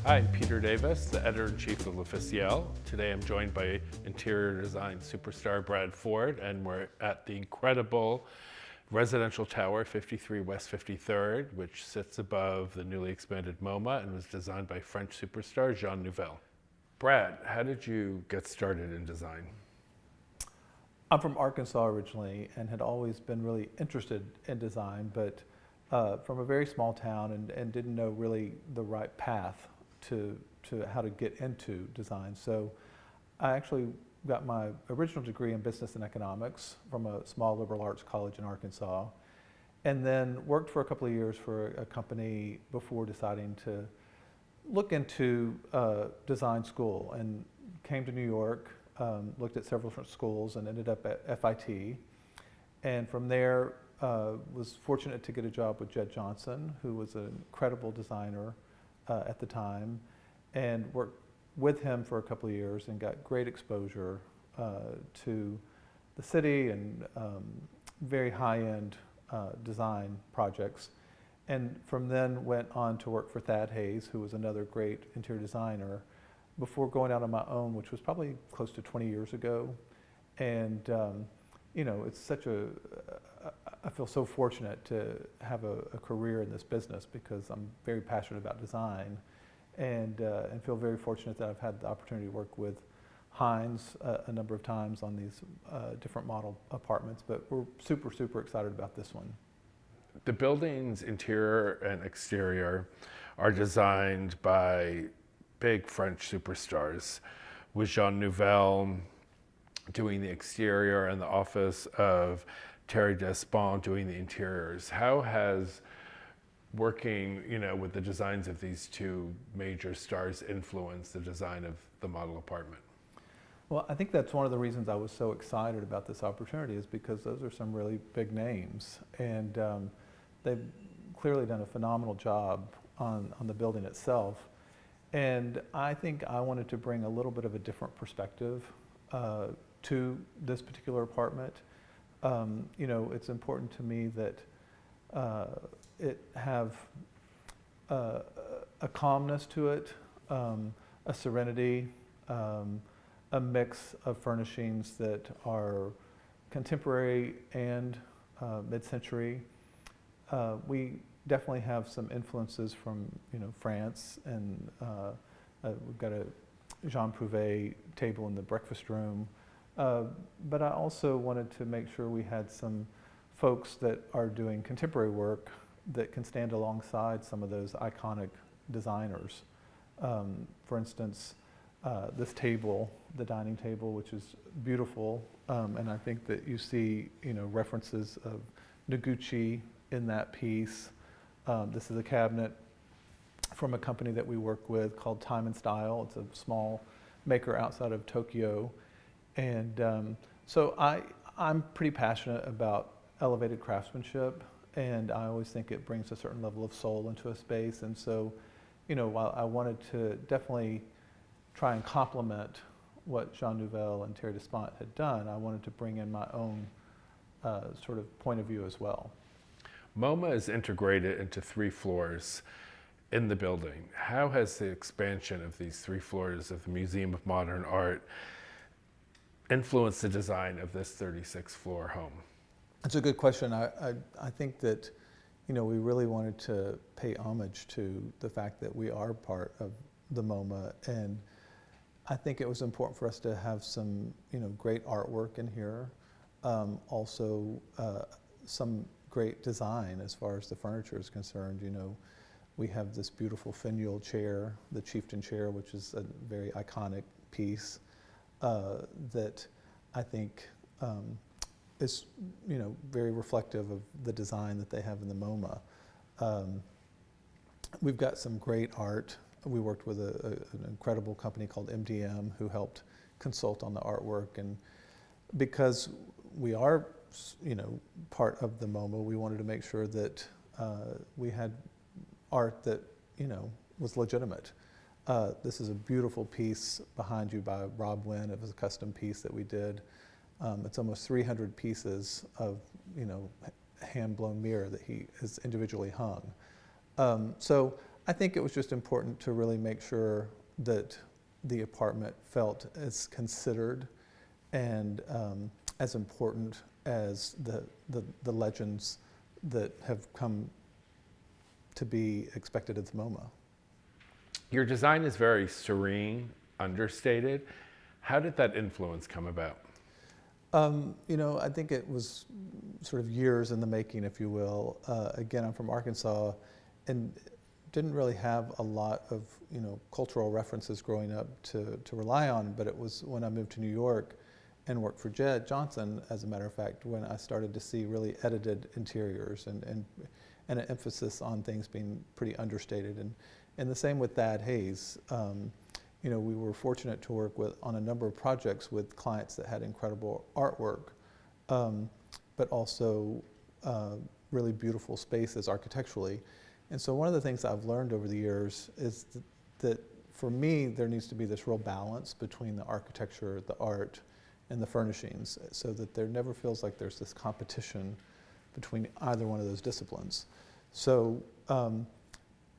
Hi, I'm Peter Davis, the editor-in-chief of L'Officiel. Today I'm joined by interior design superstar Brad Ford, and we're at the incredible residential tower 53 West 53rd, which sits above the newly expanded MoMA and was designed by French superstar Jean Nouvel. Brad, how did you get started in design? I'm from Arkansas originally and had always been really interested in design, but from a very small town and didn't know really the right path to how to get into design. So I actually got my original degree in business and economics from a small liberal arts college in Arkansas, and then worked for a couple of years for a company before deciding to look into design school, and came to New York, looked at several different schools and ended up at FIT. And from there, was fortunate to get a job with Jed Johnson, who was an incredible designer at the time, and worked with him for a couple of years and got great exposure to the city and very high-end design projects. And from then went on to work for Thad Hayes, who was another great interior designer, before going out on my own, which was probably close to 20 years ago. And you know, it's such I feel so fortunate to have a career in this business because I'm very passionate about design, and feel very fortunate that I've had the opportunity to work with Hines a number of times on these different model apartments, but we're super excited about this one. The building's interior and exterior are designed by big French superstars, with Jean Nouvel doing the exterior and the office of Thierry Despont doing the interiors. How has working, with the designs of these two major stars influenced the design of the model apartment? Well, I think that's one of the reasons I was so excited about this opportunity, is because those are some really big names, and they've clearly done a phenomenal job on the building itself. And I think I wanted to bring a little bit of a different perspective to this particular apartment. It's important to me that it have a calmness to it, a serenity, a mix of furnishings that are contemporary and mid-century. We definitely have some influences from France, and we've got a Jean Prouvé table in the breakfast room. But I also wanted to make sure we had some folks that are doing contemporary work that can stand alongside some of those iconic designers. For instance, this table, the dining table, which is beautiful, and I think that you see references of Noguchi in that piece. This is a cabinet from a company that we work with called Time and Style. It's a small maker outside of Tokyo. And so I'm pretty passionate about elevated craftsmanship, and I always think it brings a certain level of soul into a space. And so, while I wanted to definitely try and complement what Jean Nouvel and Thierry Despont had done, I wanted to bring in my own sort of point of view as well. MoMA is integrated into 3 floors in the building. How has the expansion of these 3 floors of the Museum of Modern Art influenced the design of this 36-floor home? That's a good question. I think that we really wanted to pay homage to the fact that we are part of the MoMA, and I think it was important for us to have some great artwork in here, also some great design as far as the furniture is concerned. We have this beautiful finial chair, the chieftain chair, which is a very iconic piece that I think is very reflective of the design that they have in the MoMA. We've got some great art. We worked with an incredible company called MDM who helped consult on the artwork, and because we are part of the MoMA, we wanted to make sure that we had art that was legitimate. This is a beautiful piece behind you by Rob Wynn. It was a custom piece that we did. It's almost 300 pieces of hand-blown mirror that he has individually hung. So I think it was just important to really make sure that the apartment felt as considered and as important as the legends that have come to be expected at the MoMA. Your design is very serene, understated. How did that influence come about? I think it was sort of years in the making, if you will. Again, I'm from Arkansas and didn't really have a lot of, cultural references growing up to rely on, but it was when I moved to New York and worked for Jed Johnson, as a matter of fact, when I started to see really edited interiors and an emphasis on things being pretty understated. And the same with Thad Hayes. We were fortunate to work on a number of projects with clients that had incredible artwork, but also really beautiful spaces architecturally. And so one of the things I've learned over the years is that for me, there needs to be this real balance between the architecture, the art, and the furnishings, so that there never feels like there's this competition between either one of those disciplines. So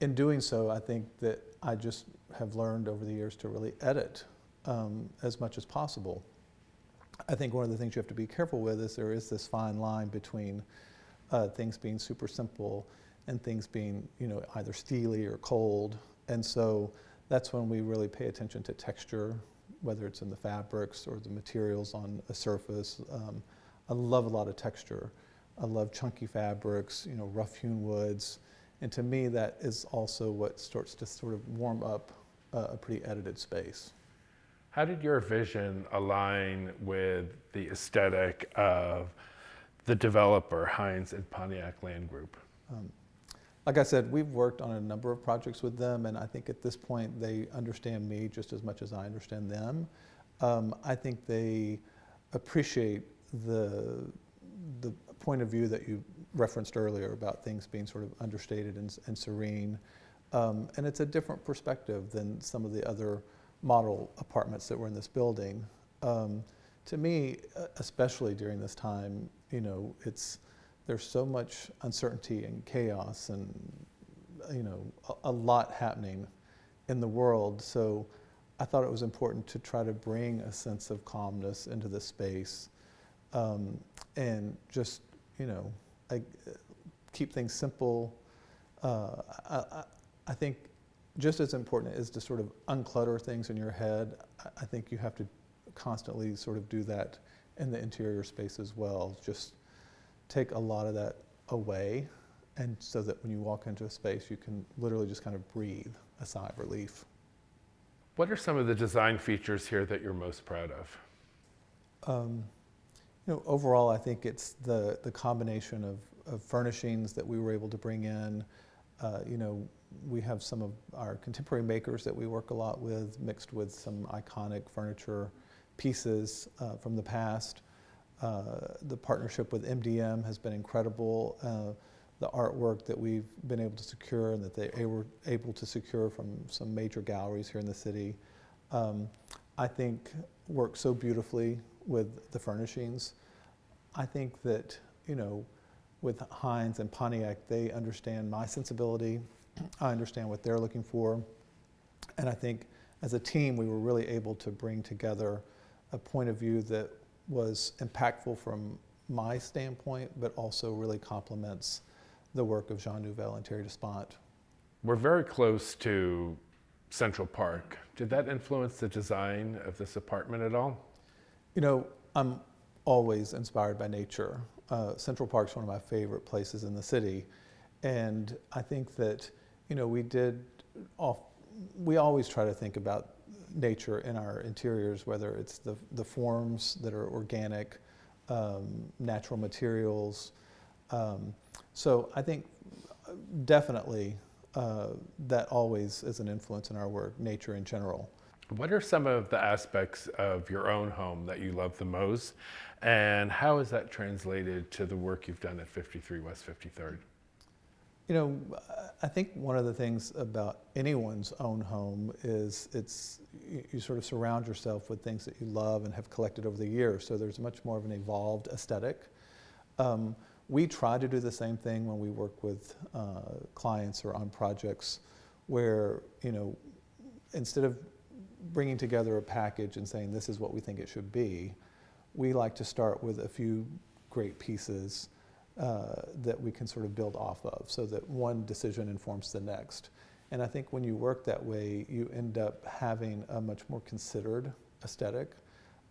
in doing so, I think that I just have learned over the years to really edit as much as possible. I think one of the things you have to be careful with is there is this fine line between things being super simple and things being, either steely or cold. And so that's when we really pay attention to texture, whether it's in the fabrics or the materials on a surface. I love a lot of texture. I love chunky fabrics, rough-hewn woods. And to me, that is also what starts to sort of warm up a pretty edited space. How did your vision align with the aesthetic of the developer, Hines and Pontiac Land Group? Like I said, we've worked on a number of projects with them, and I think at this point they understand me just as much as I understand them. I think they appreciate the point of view that you referenced earlier about things being sort of understated and serene. And it's a different perspective than some of the other model apartments that were in this building. To me, especially during this time, there's so much uncertainty and chaos and, a lot happening in the world. So I thought it was important to try to bring a sense of calmness into the space, and just, keep things simple. I think just as important is to sort of unclutter things in your head. I think you have to constantly sort of do that in the interior space as well. Just take a lot of that away, and so that when you walk into a space, you can literally just kind of breathe a sigh of relief. What are some of the design features here that you're most proud of? Overall, I think it's the combination of furnishings that we were able to bring in. We have some of our contemporary makers that we work a lot with, mixed with some iconic furniture pieces from the past. The partnership with MDM has been incredible. The artwork that we've been able to secure and that they were able to secure from some major galleries here in the city, I think works so beautifully with the furnishings. I think that, with Hines and Pontiac, they understand my sensibility. I understand what they're looking for. And I think as a team, we were really able to bring together a point of view that was impactful from my standpoint, but also really complements the work of Jean Nouvel and Thierry Despont. We're very close to Central Park. Did that influence the design of this apartment at all? I'm always inspired by nature. Central Park's one of my favorite places in the city. And I think that, we always try to think about nature in our interiors, whether it's the forms that are organic, natural materials. So I think definitely that always is an influence in our work, nature in general. What are some of the aspects of your own home that you love the most, and how is that translated to the work you've done at 53 West 53rd? I think one of the things about anyone's own home is you sort of surround yourself with things that you love and have collected over the years, so there's much more of an evolved aesthetic. We try to do the same thing when we work with clients or on projects where, instead of bringing together a package and saying this is what we think it should be, we like to start with a few great pieces that we can sort of build off of, so that one decision informs the next. And I think when you work that way, you end up having a much more considered aesthetic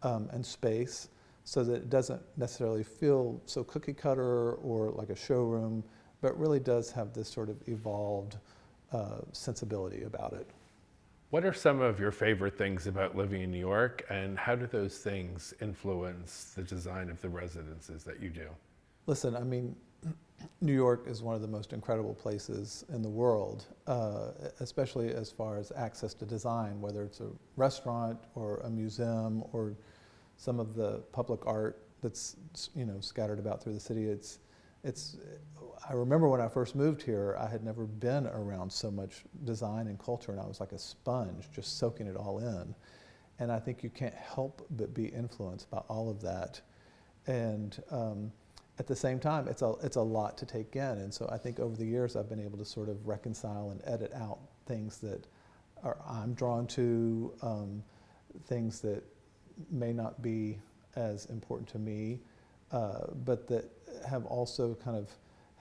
and space, so that it doesn't necessarily feel so cookie cutter or like a showroom, but really does have this sort of evolved sensibility about it. What are some of your favorite things about living in New York, and how do those things influence the design of the residences that you do? Listen, I mean, New York is one of the most incredible places in the world, especially as far as access to design, whether it's a restaurant or a museum or some of the public art that's scattered about through the city. I remember when I first moved here, I had never been around so much design and culture, and I was like a sponge, just soaking it all in. And I think you can't help but be influenced by all of that. And at the same time, it's a lot to take in. And so I think over the years, I've been able to sort of reconcile and edit out things that I'm drawn to, things that may not be as important to me, but that have also kind of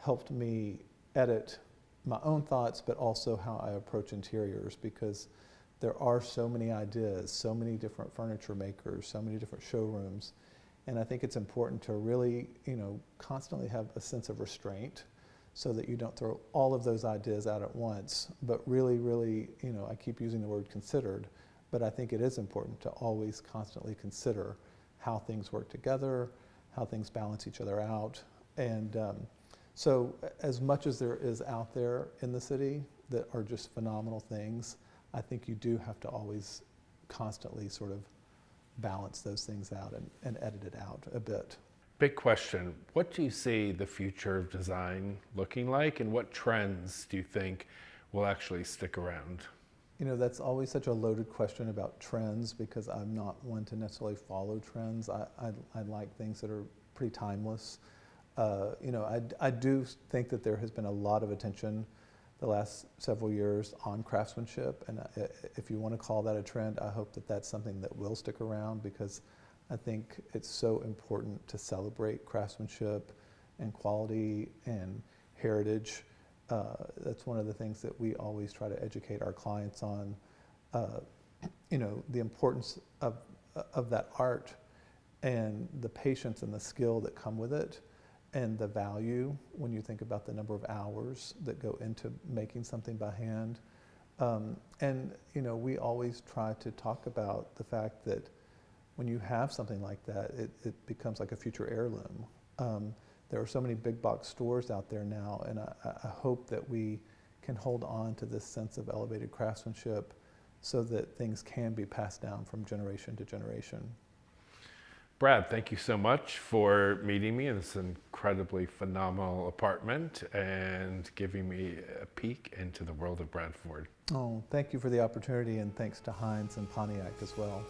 helped me edit my own thoughts, but also how I approach interiors, because there are so many ideas, so many different furniture makers, so many different showrooms. And I think it's important to really, constantly have a sense of restraint, so that you don't throw all of those ideas out at once, but really, really, I keep using the word considered, but I think it is important to always constantly consider how things work together, how things balance each other out. And so as much as there is out there in the city that are just phenomenal things, I think you do have to always constantly sort of balance those things out and edit it out a bit. Big question. What do you see the future of design looking like, and what trends do you think will actually stick around? That's always such a loaded question about trends, because I'm not one to necessarily follow trends. I like things that are pretty timeless. I do think that there has been a lot of attention the last several years on craftsmanship, and if you want to call that a trend, I hope that that's something that will stick around, because I think it's so important to celebrate craftsmanship and quality and heritage. That's one of the things that we always try to educate our clients on, the importance of that art and the patience and the skill that come with it, and the value when you think about the number of hours that go into making something by hand. We always try to talk about the fact that when you have something like that, it becomes like a future heirloom. There are so many big box stores out there now, and I hope that we can hold on to this sense of elevated craftsmanship, so that things can be passed down from generation to generation. Brad, thank you so much for meeting me in this incredibly phenomenal apartment and giving me a peek into the world of Bradford. Oh, thank you for the opportunity, and thanks to Heinz and Pontiac as well.